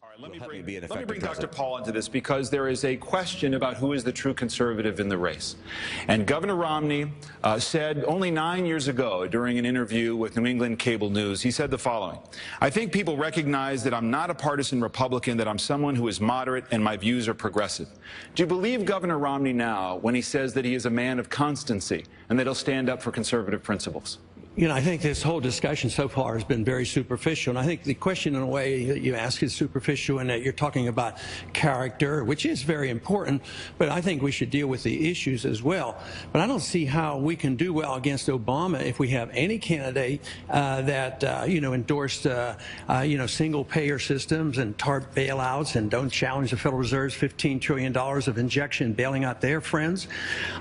All right, let me bring Dr. Paul into this, because there is a question about who is the true conservative in the race. And Governor Romney said only 9 years ago during an interview with New England Cable News, he said the following: "I think people recognize that I'm not a partisan Republican, that I'm someone who is moderate and my views are progressive." Do you believe Governor Romney now when he says that he is a man of constancy and that he'll stand up for conservative principles? You know, I think this whole discussion so far has been very superficial. And I think the question, in a way, that you ask is superficial, in that you're talking about character, which is very important, but I think we should deal with the issues as well. But I don't see how we can do well against Obama if we have any candidate that, endorsed, single-payer systems and TARP bailouts and don't challenge the Federal Reserve's $15 trillion of injection bailing out their friends.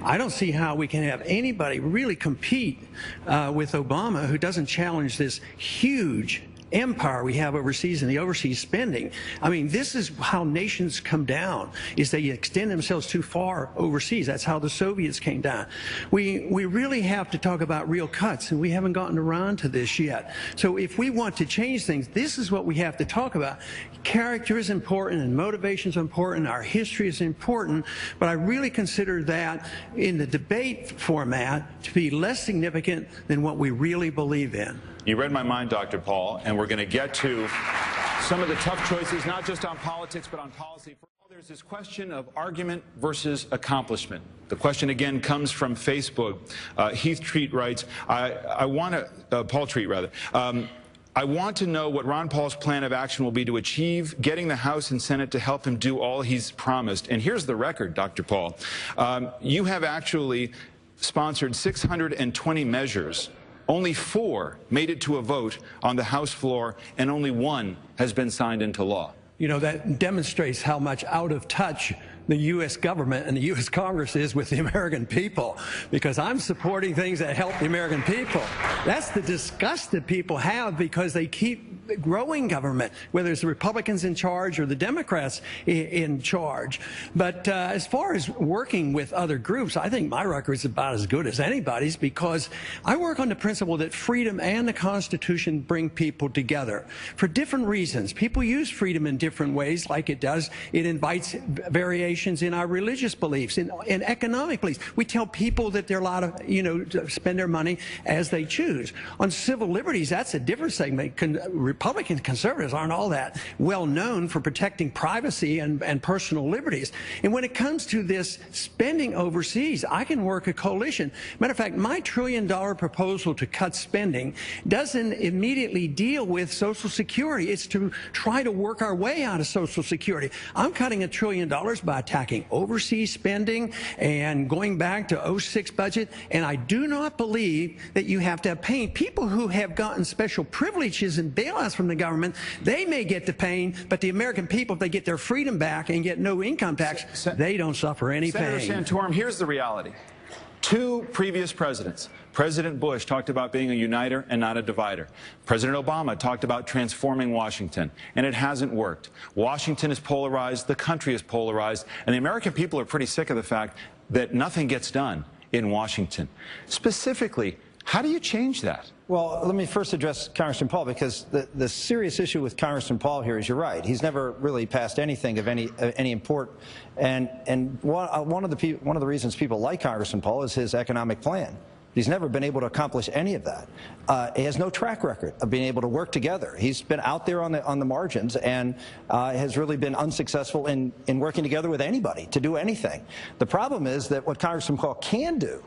I don't see how we can have anybody really compete with Obama who doesn't challenge this huge empire we have overseas and the overseas spending. I mean, this is how nations come down, is they extend themselves too far overseas. That's how the Soviets came down. We really have to talk about real cuts, and we haven't gotten around to this yet. So if we want to change things, this is what we have to talk about. Character is important and motivation is important. Our history is important, but I really consider that in the debate format to be less significant than what we really believe in. You read my mind, Dr. Paul, and we're going to get to some of the tough choices, not just on politics, but on policy. There's this question of argument versus accomplishment. The question again comes from Facebook. Heath Treat writes, Paul Treat rather. I want to know what Ron Paul's plan of action will be to achieve getting the House and Senate to help him do all he's promised. And here's the record, Dr. Paul. You have actually sponsored 620 measures. Only 4 made it to a vote on the House floor, and only 1 has been signed into law. You know, that demonstrates how much out of touch the U.S. government and the U.S. Congress is with the American people, because I'm supporting things that help the American people. That's the disgust that people have because they keep growing government, whether it's the Republicans in charge or the Democrats in charge. But as far as working with other groups, I think my record is about as good as anybody's, because I work on the principle that freedom and the Constitution bring people together for different reasons. People use freedom in different ways, like it does. It invites variation in our religious beliefs, in economic beliefs. We tell people that they're allowed to spend their money as they choose. On civil liberties, that's a different segment. Republican conservatives aren't all that well known for protecting privacy and personal liberties. And when it comes to this spending overseas, I can work a coalition. Matter of fact, my $1 trillion proposal to cut spending doesn't immediately deal with Social Security. It's to try to work our way out of Social Security. I'm cutting $1 trillion by attacking overseas spending and going back to '06 budget. And I do not believe that you have to have pain. People who have gotten special privileges and bailouts from the government, they may get the pain, but the American people, if they get their freedom back and get no income tax, they don't suffer any pain. Senator Santorum, here's the reality. 2 previous presidents, President Bush talked about being a uniter and not a divider. President Obama talked about transforming Washington, and it hasn't worked. Washington is polarized, the country is polarized, and the American people are pretty sick of the fact that nothing gets done in Washington. Specifically, how do you change that? Well, let me first address Congressman Paul, because the serious issue with Congressman Paul here is, you're right, he's never really passed anything of any import. And one of the reasons people like Congressman Paul is his economic plan. He's never been able to accomplish any of that. He has no track record of being able to work together. He's been out there on the margins and has really been unsuccessful in working together with anybody to do anything. The problem is that what Congressman Paul can do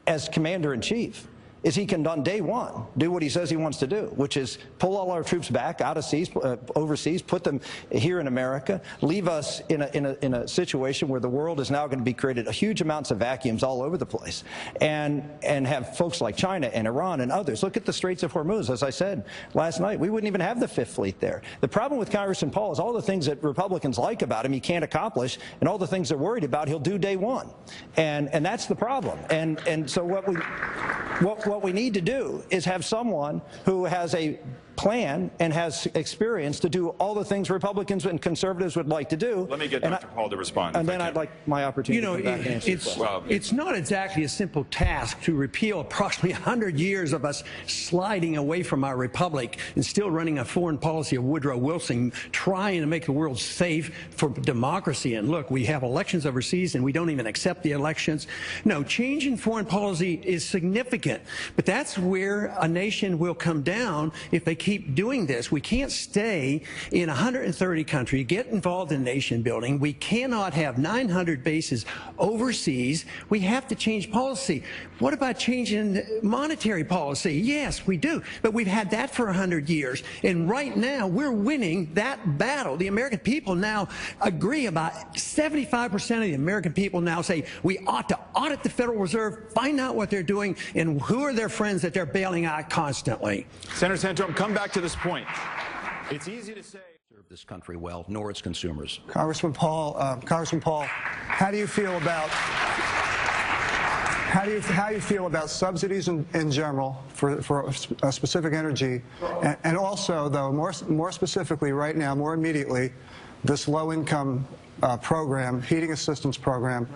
as commander-in-chief is he can, on day one, do what he says he wants to do, which is pull all our troops back out of overseas, put them here in America, leave us in a situation where the world is now going to be created huge amounts of vacuums all over the place, and have folks like China and Iran and others. Look at the Straits of Hormuz. As I said last night, we wouldn't even have the Fifth Fleet there. The problem with Congressman Paul is all the things that Republicans like about him he can't accomplish, and all the things they're worried about he'll do day one. And that's the problem. And so what we need to do is have someone who has a plan and has experience to do all the things Republicans and conservatives would like to do. Let me get Dr. Paul to respond. And then I'd like my opportunity to come back and answer your question. It's not exactly a simple task to repeal approximately 100 years of us sliding away from our republic and still running a foreign policy of Woodrow Wilson, trying to make the world safe for democracy. And look, we have elections overseas and we don't even accept the elections. No, change in foreign policy is significant, but that's where a nation will come down if they keep doing this. We can't stay in 130 countries, get involved in nation building. We cannot have 900 bases overseas. We have to change policy. What about changing monetary policy? Yes, we do, but we've had that for 100 years, and right now we're winning that battle. The American people now agree. About 75% of the American people now say we ought to audit the Federal Reserve, find out what they're doing, and who are their friends that they're bailing out constantly. Senator Santorum, come back to this point. It's easy to say serve this country well, nor its consumers. Congressman Paul, how do you feel about subsidies in general for specific energy, and also, though, more specifically right now, more immediately, this low-income program, heating assistance program?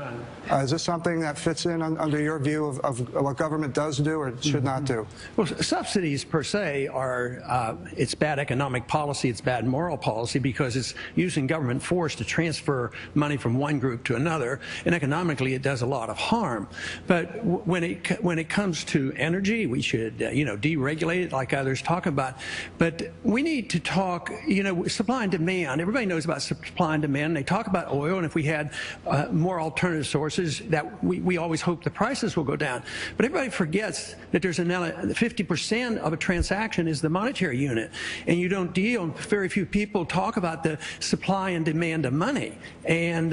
Is this something that fits in under your view of what government does do or should not do? Well, subsidies per se are, it's bad economic policy, it's bad moral policy, because it's using government force to transfer money from one group to another, and economically it does a lot of harm. But when it comes to energy, we should, deregulate it like others talk about. But we need to talk, supply and demand. Everybody knows about supply and demand. They talk about oil, and if we had more alternative sources, that we always hope the prices will go down. But everybody forgets that there's 50% of a transaction is the monetary unit, and you don't deal. Very few people talk about the supply and demand of money. And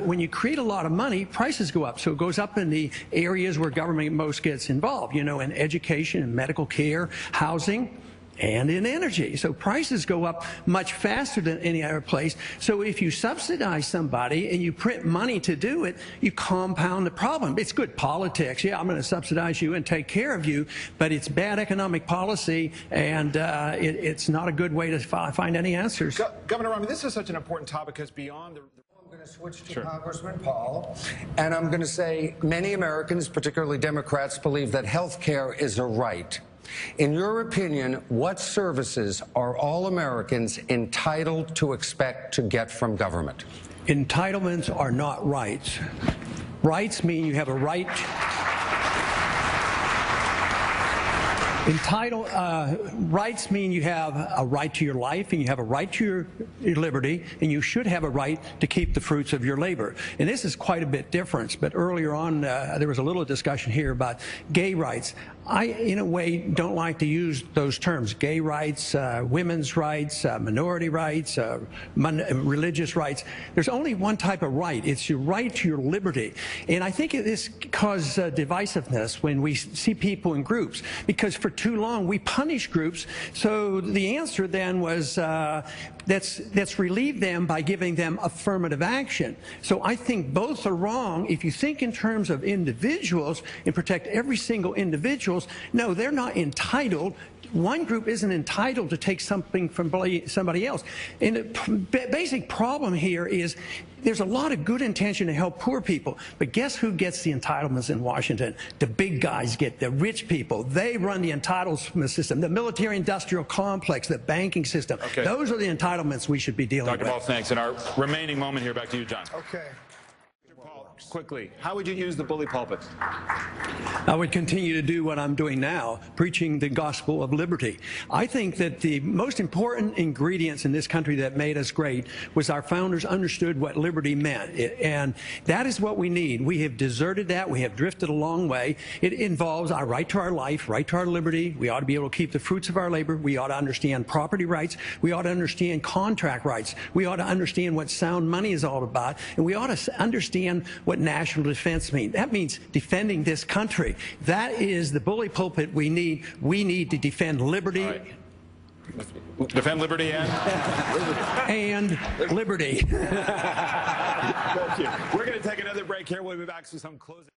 when you create a lot of money, prices go up. So it goes up in the areas where government most gets involved. In education and medical care, housing, and in energy. So prices go up much faster than any other place. So if you subsidize somebody and you print money to do it, you compound the problem. It's good politics. Yeah, I'm going to subsidize you and take care of you, but it's bad economic policy, and it's not a good way to find any answers. Governor Romney, this is such an important topic because beyond the... I'm going to switch to Congressman Paul, and I'm going to say many Americans, particularly Democrats, believe that health care is a right. In your opinion, what services are all Americans entitled to expect to get from government? Entitlements are not rights. Rights mean you have a right. Rights mean you have a right to your life, and you have a right to your liberty, and you should have a right to keep the fruits of your labor. And this is quite a bit different. But earlier on, there was a little discussion here about gay rights. I, in a way, don't like to use those terms: gay rights, women's rights, minority rights, religious rights. There's only one type of right. It's your right to your liberty. And I think this causes divisiveness when we see people in groups, because for too long we punish groups. So the answer then was let's relieve them by giving them affirmative action. So I think both are wrong. If you think in terms of individuals and protect every single individual, no, they're not entitled. One group isn't entitled to take something from somebody else. And the basic problem here is there's a lot of good intention to help poor people, but guess who gets the entitlements in Washington? The big guys get the rich people. They run the entitlement system, the military-industrial complex, the banking system. Okay. Those are the entitlements we should be dealing with. Dr. Paul, thanks. In our remaining moment here, back to you, John. Okay. Quickly, how would you use the bully pulpit? I would continue to do what I'm doing now, preaching the gospel of liberty. I think that the most important ingredients in this country that made us great was our founders understood what liberty meant. And that is what we need. We have deserted that. We have drifted a long way. It involves our right to our life, right to our liberty. We ought to be able to keep the fruits of our labor. We ought to understand property rights. We ought to understand contract rights. We ought to understand what sound money is all about. And we ought to understand what national defense means. That means defending this country. That is the bully pulpit we need. We need to defend liberty. Right. Defend liberty and? And liberty. Thank you. We're going to take another break here. We'll be back to some closing.